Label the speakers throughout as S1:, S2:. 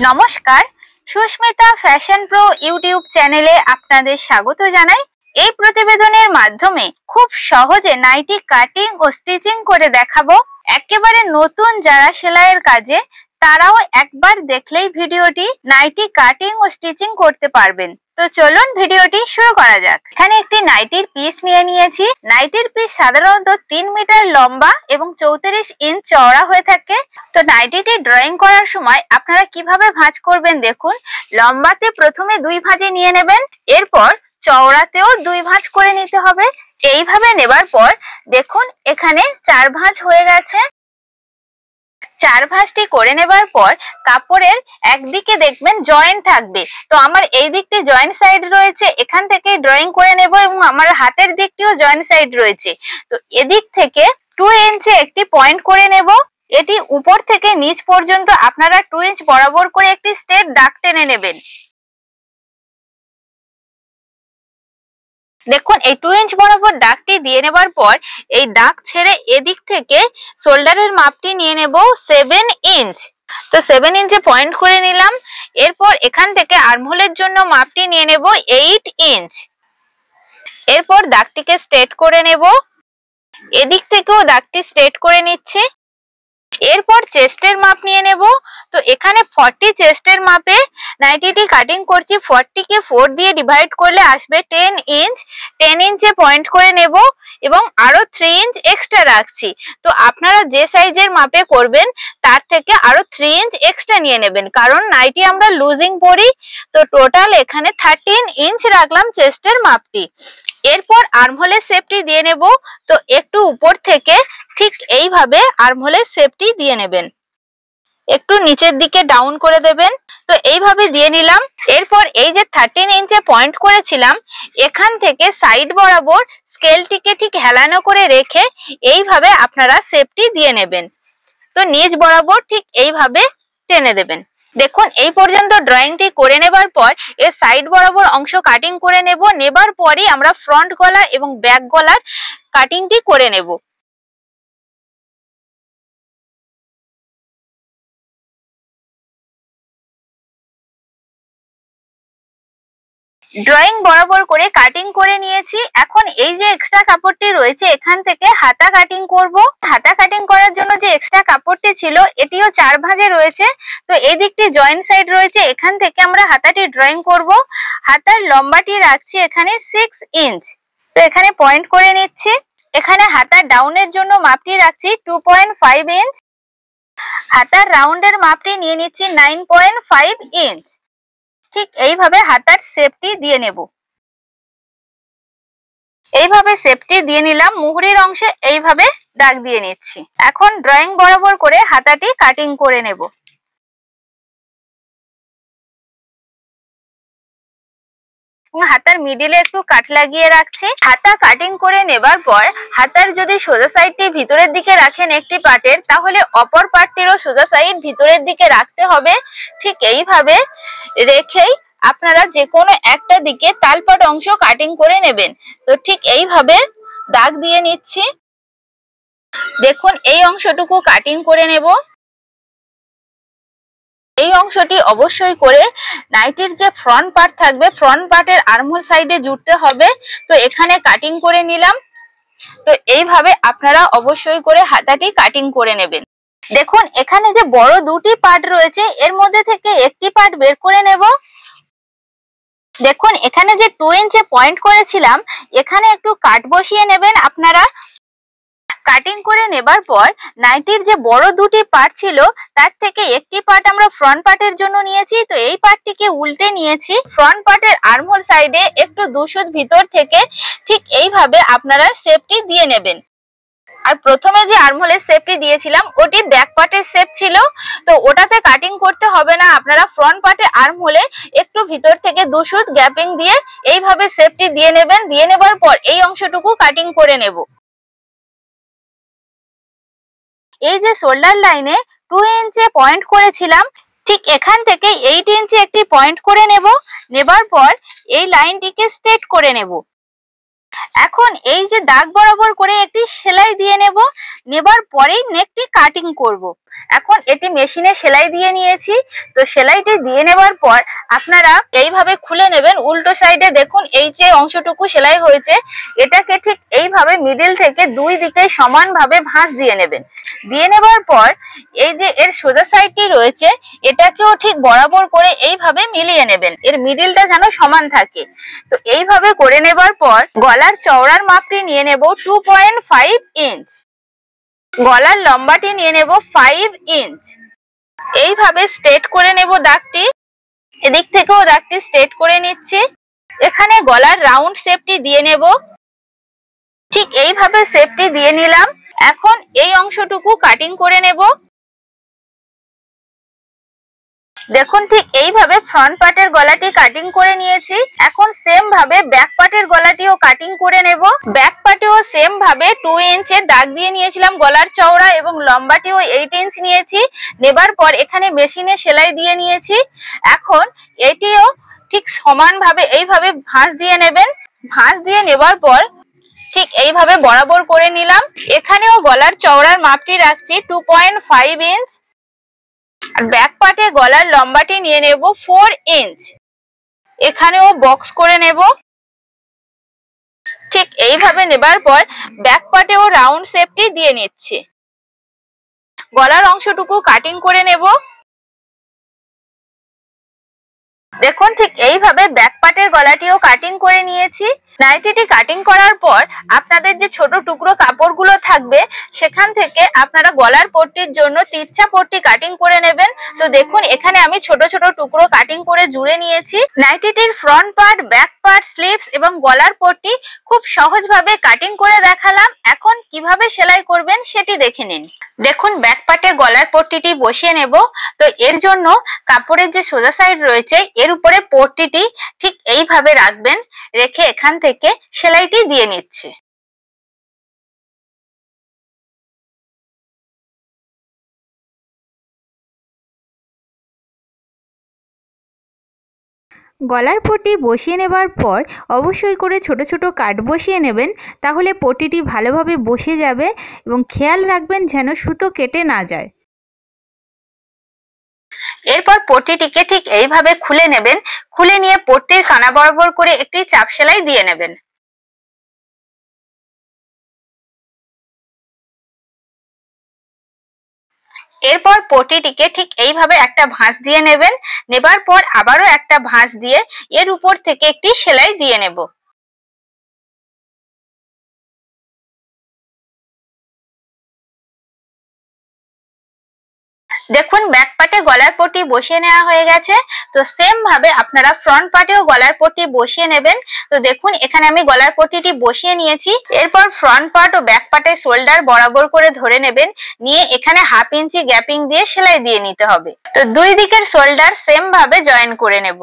S1: নমস্কার, Susmita fashion pro YouTube চ্যানেলে আপনাদের স্বাগত জানাই। এই প্রতিবেদনের মাধ্যমে খুব সহজে নাইটি কাটিং ও স্টিচিং করে দেখাবো। একেবারে নতুন যারা সেলাইয়ের কাজে তারাও একবার দেখলেই ভিডিওটি নাইটি কাটিং ও স্টিচিং করতে পারবেন। তো চলুন ভিডিওটি শুরু করা যাক। এখানে একটি নাইটির পিস নিয়ে নিয়েছি। নাইটির পিস সাধারণত 3 মিটার লম্বা এবং 34 ইঞ্চ চওড়া হয়ে থাকে। তো নাইটিটি ড্রয়িং করার সময় আপনারা কিভাবে ভাঁজ করবেন দেখুন। লম্বাতে প্রথমে 2 ভাঁজে নিয়ে নেবেন, এরপর চওড়াতেও 2 ভাঁজ করে নিতে হবে। এইভাবে নেবার পর দেখুন এখানে 4 ভাঁজ হয়ে গেছে। 4 ভাঁজটি করে নেবার পর কাপড়ের একদিকে দেখবেন জয়েন্ট থাকবে। তো আমার এই দিকটি জয়েন্ট সাইড রয়েছে, এখান থেকে ড্রয়িং করে নেব এবং আমার হাতের দিকটিও জয়েন্ট সাইড রয়েছে। তো এদিক থেকে 2 ইঞ্চে একটি পয়েন্ট করে নেব। এটি উপর থেকে নিচ পর্যন্ত আপনারা 2 ইঞ্চ বরাবর করে একটি স্ট্রেট দাগ টেনে নেবেন। দেখুন এই 2 ইঞ্চ বরাবর দাগটি দিয়ে নেবার পর এই দাগ ছেড়ে এদিক থেকে শোল্ডারের মাপটি নিয়ে নেব 7 ইঞ্চ। তো 7 ইঞ্চে পয়েন্ট করে নিলাম। এরপর এখান থেকে আর্মহোলের জন্য মাপটি নিয়ে নেব 8 ইঞ্চ। এরপর দাগটিকে স্ট্রেট করে নেব। এদিক থেকেও দাগটি স্ট্রেট করে নিচ্ছি। এরপর চেস্টের মাপ নিয়ে নেব। তো এখানে 40 চেস্টের মাপে নাইটিটি কাটিং করছি। 40 কে 4 দিয়ে ডিভাইড করলে আসবে 10 ইঞ্চ। 10 ইঞ্চে পয়েন্ট করে নেব এবং আরো 3 ইঞ্চ এক্সট্রা রাখছি। তো আপনারা যে সাইজের মাপে করবেন তার থেকে আরো 3 ইঞ্চ এক্সট্রা নিয়ে নেবেন, কারণ নাইটি আমরা লুজিং পরি। তো টোটাল এখানে 13 ইঞ্চ রাখলাম চেস্টের মাপটি। এরপর আর্মহোলের শেপটি দিয়ে নেব। তো একটু উপর থেকে ঠিক এইভাবে আর্মহোলের শেপটি দিয়ে নেবেন, একটু নিচের দিকে ডাউন করে দেবেন। তো এইভাবে দিয়ে নিলাম। এরপর এই যে 13 ইঞ্চে পয়েন্ট করেছিলাম এখান থেকে সাইড বরাবর স্কেলটিকে ঠিক হেলানো করে রেখে এইভাবে আপনারা শেপটি দিয়ে নেবেন। তো নিচ বরাবর ঠিক এইভাবে টেনে দেবেন। দেখুন এই পর্যন্ত ড্রয়িংটি করে নেবার পর এর সাইড বরাবর অংশ কাটিং করে নেব। নেবার পরই আমরা ফ্রন্ট গলা এবং ব্যাক গলার কাটিংটি করে নেব। ড্রয়িং বরাবর করে কাটিং করে নিয়েছি। এখন এই যে এক্সট্রা কাপড়টি রয়েছে এখান থেকে হাতা কাটিং করব। হাতা কাটিং করার জন্য যে এক্সট্রা কাপড়টি ছিল এটিও 4 ভাঁজে রয়েছে। তো এই দিকটি জয়েন্ট সাইড রয়েছে, এখান থেকে আমরা হাতাটি ড্রয়িং করব। হাতার লম্বাটি রাখছি এখানে 6 ইঞ্চ। তো এখানে পয়েন্ট করে নিচ্ছি। এখানে হাতার ডাউনের জন্য মাপটি রাখছি 2.5 ইঞ্চ। হাতার রাউন্ডের মাপটি নিয়ে নিচ্ছি 9.5 ইঞ্চ। ঠিক এইভাবে হাতার শেপটি দিয়ে নেব। এইভাবে শেপটি দিয়ে নিলাম। মুহুরির অংশে এইভাবে দাগ দিয়ে নিচ্ছি। এখন ড্রয়িং বরাবর করে হাতাটি কাটিং করে নেব। হাতার মিডিলে একটু কাট লাগিয়ে রাখছি। হাতা কাটিং করে নেবার পর হাতার যদি সোজা সাইডটি ভিতরের দিকে রাখেন একটি পার্টের, তাহলে অপর পার্টটিরও সোজা সাইড ভিতরের দিকে রাখতে হবে। ঠিক এইভাবে রেখেই আপনারা যে কোনো একটা দিকে তালপাট অংশ কাটিং করে নেবেন। তো ঠিক এইভাবে দাগ দিয়ে নিচ্ছি। দেখুন এই অংশটুকু কাটিং করে নেব। এই অংশটি অবশ্যই করে নাইটির যে ফ্রন্ট পার্ট থাকবে ফ্রন্ট পার্টের আর্মহোল সাইডে জুড়তে হবে। তো এখানে কাটিং করে নিলাম। তো এইভাবে আপনারা অবশ্যই করে হাতাটি কাটিং করে নেবেন। দেখুন এখানে যে বড় দুটি পার্ট রয়েছে এর মধ্যে থেকে একটি পার্ট বের করে নেব। দেখুন এখানে যে 2 ইঞ্চে পয়েন্ট করেছিলাম এখানে একটু কাট বসিয়ে নেবেন আপনারা। কাটিং করে নেবার পর নাইটির যে বড় দুটি পার্ট ছিল তার থেকে একটি পার্ট আমরা ফ্রন্ট পার্টের জন্য নিয়েছি। তো এই পার্টটিকে উল্টে নিয়েছি। ফ্রন্ট পার্টের আর্মহোল সাইডে একটু 2 সুত ভিতর থেকে ঠিক এইভাবে আপনারা শেপটি দিয়ে নেবেন। আর প্রথমে যে আর্মহোলের শেপটি দিয়েছিলাম ওটি ব্যাক পার্টের শেপ ছিল। তো ওটাতে কাটিং করতে হবে না, আপনারা ফ্রন্ট পার্টে আর্মহোলে একটু ভিতর থেকে 2 সুত গ্যাপিং দিয়ে এইভাবে শেপটি দিয়ে নেবেন। দিয়ে নেবার পর এই অংশটুকু কাটিং করে নেব। এই যে শোল্ডার লাইনে 2 ইঞ্চে পয়েন্ট করেছিলাম ঠিক এখান থেকে 8 ইঞ্চে একটি পয়েন্ট করে নেব। নেবার পর এই লাইনটিকে স্ট্রেট করে নেব। এখন এই যে দাগ বরাবর করে একটি সেলাই দিয়ে নেব। নেবার পরেই নেকটি কাটিং করব। এখন এটি মেশিনে সেলাই দিয়ে নিয়েছি। তো সেলাইটি দিয়ে নেবার পর আপনারা এইভাবে খুলে নেবেন। উল্টো সাইডে দেখুন এই যে অংশটুকু সেলাই হয়েছে, এটাকে ঠিক এইভাবে মিডল থেকে দুই দিকে সমানভাবে ভাঁজ দিয়ে নেবেন। দিয়ে নেবার পর এই যে এর সোজা সাইডটি রয়েছে, এটাকেও ঠিক বরাবর করে এইভাবে মিলিয়ে নেবেন, এর মিডলটা যেন সমান থাকে। তো এইভাবে করে নেবার পর গলার চওড়ার মাপটি নিয়ে নেব 2.5 ইঞ্চ, গলার লম্বাটি নিয়ে নেব 5 ইঞ্চ। এইভাবে স্ট্রেট করে নেব দাগটি, এদিক থেকেও দাগটি স্ট্রেট করে নিচ্ছি। এখানে গলার রাউন্ড শেপটি দিয়ে নেব, ঠিক এইভাবে শেপটি দিয়ে নিলাম। এখন এই অংশটুকু কাটিং করে নেব। দেখুন ঠিক এইভাবে ফ্রন্ট পার্টের গলাটি কাটিং করে নিয়েছি। এখন সেম ভাবে ব্যাক পার্টের গলাটিও কাটিং করে নেব। ব্যাক পার্টেও সেম ভাবে 2 ইঞ্চের দাগ দিয়ে নিয়েছিলাম গলার চওড়া, এবং লম্বাটিও 8 ইঞ্চ নিয়েছি। নেবার পর এখানে মেশিনে সেলাই দিয়ে নিয়েছি। এখন এটিও ঠিক সমানভাবে এইভাবে ভাঁজ দিয়ে নেবেন। ভাঁজ দিয়ে নেবার পর ঠিক এইভাবে বরাবর করে নিলাম। এখানেও গলার চওড়ার মাপটি রাখছি 2.5 ইঞ্চ, আর ব্যাক পার্টে গলার লম্বাটি নিয়ে নেব 4 ইঞ্চ। এখানেও বক্স করে নেব। ঠিক এইভাবে নেবার পর ব্যাক পার্টেও রাউন্ড শেপটি দিয়ে নিচ্ছি। গলার অংশটুকু কাটিং করে নেব। দেখুন ঠিক এইভাবে ব্যাক পার্টের গলাটিও কাটিং করে নিয়েছি। নাইটিটি কাটিং করার পর আপনাদের যে ছোট টুকরো কাপড়গুলো থাকবে, সেখান থেকে আপনারা গলার পট্টির জন্য তিরছা পট্টি কাটিং করে নেবেন। তো দেখুন এখানে আমি ছোট ছোট টুকরো কাটিং করে জুড়ে নিয়েছি। নাইটিটির front part, back part, sleeves এবং গলার পট্টি খুব সহজভাবে কাটিং করে দেখালাম। এখন কিভাবে সেলাই করবেন সেটি দেখে নিন। দেখুন ব্যাক পার্টে গলার পট্টিটি বসিয়ে নেব। তো এর জন্য কাপড়ের যে সোজা সাইড রয়েছে, এর উপরে পট্টিটি ঠিক এইভাবে রাখবেন। রেখে এখান থেকে সেলাইটি দিয়ে নিচ্ছি।
S2: গলার পট্টি বসিয়ে নেবার পর অবশ্যই করে ছোট ছোট কাট বসিয়ে নেবেন, তাহলে পট্টিটি ভালোভাবে বসে যাবে, এবং খেয়াল রাখবেন যেন সুতো কেটে না যায়।
S1: এরপর পট্টিটিকে ঠিক এইভাবে খুলে নেবেন। খুলে নিয়ে পট্টির কানা বরাবর করে একটি চাপ সেলাই দিয়ে নেবেন। এরপর পট্টিটিকে ঠিক এইভাবে একটা ভাঁজ দিয়ে নেবেন। নেবার পর আবারও একটা ভাঁজ দিয়ে এর উপর থেকে একটি সেলাই দিয়ে নেব। দেখুন ব্যাক পার্টে গলার পট্টি বসিয়ে নেওয়া হয়ে গেছে। তো সেম ভাবে আপনারা ফ্রন্ট পার্টেও গলার পট্টি বসিয়ে নেবেন। তো দেখুন এখানে আমি গলার পট্টিটি বসিয়ে নিয়েছি। এরপর ফ্রন্ট পার্ট ও ব্যাক পার্টের শোল্ডার বরাবর করে ধরে নেবেন। নিয়ে এখানে 1/2 ইঞ্চি গ্যাপিং দিয়ে সেলাই দিয়ে নিতে হবে। তো দুই দিকের শোল্ডার সেম ভাবে জয়েন করে নেব।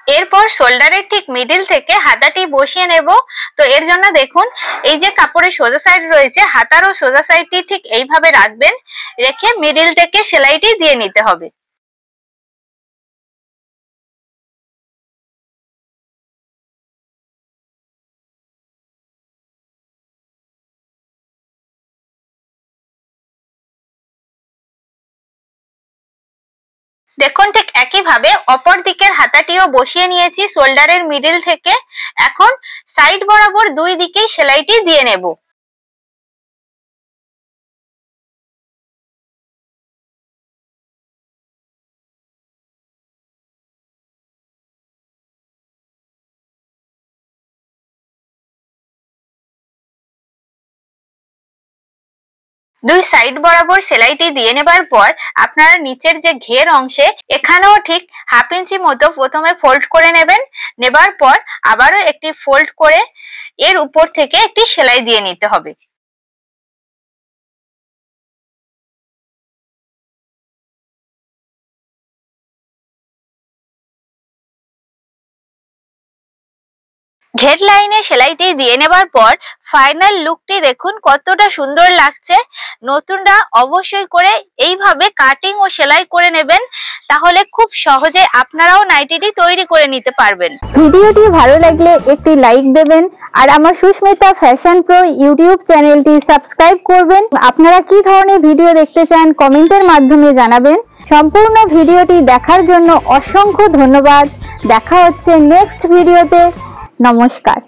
S1: এরপর শোল্ডারের ঠিক মিডল থেকে হাতাটি বসিয়ে নেব। তো এর জন্য দেখুন এই যে কাপড়ের সোজা সাইড রয়েছে, হাতারও সোজা সাইডটি ঠিক এইভাবে রাখবেন। রেখে মিডল থেকে সেলাইটি দিয়ে নিতে হবে। দেখুন ঠিক একইভাবে অপর দিকের হাতাটিও বসিয়ে নিয়েছি শোল্ডারের মিডল থেকে। এখন সাইড বরাবর দুই দিকেই সেলাইটি দিয়ে নেব। দুই সাইড বরাবর সেলাইটি দিয়ে নেবার পর আপনারা নিচের যে ঘের অংশে এখানেও ঠিক 1/2 ইঞ্চি মতো প্রথমে ফোল্ড করে নেবেন। নেবার পর আবারও একটি ফোল্ড করে এর উপর থেকে একটি সেলাই দিয়ে নিতে হবে। ঘের লাইনে সেলাইটি দিয়ে নেবার পর ফাইনাল লুকটি দেখুন কতটা সুন্দর লাগছে। নতুনরা অবশ্যই করে এইভাবে কাটিং ও সেলাই করে নেবেন, তাহলে খুব সহজে আপনারাও নাইটিটি তৈরি করে নিতে পারবেন।
S2: ভিডিওটি ভালো লাগলে একটি লাইক দেবেন, আর আমার সুস্মিতা ফ্যাশন প্রো ইউটিউব চ্যানেলটি সাবস্ক্রাইব করবেন। আপনারা কি ধরনের ভিডিও দেখতে চান কমেন্টের মাধ্যমে জানাবেন। সম্পূর্ণ ভিডিওটি দেখার জন্য অসংখ্য ধন্যবাদ। দেখা হচ্ছে নেক্সট ভিডিওতে। নমস্কার।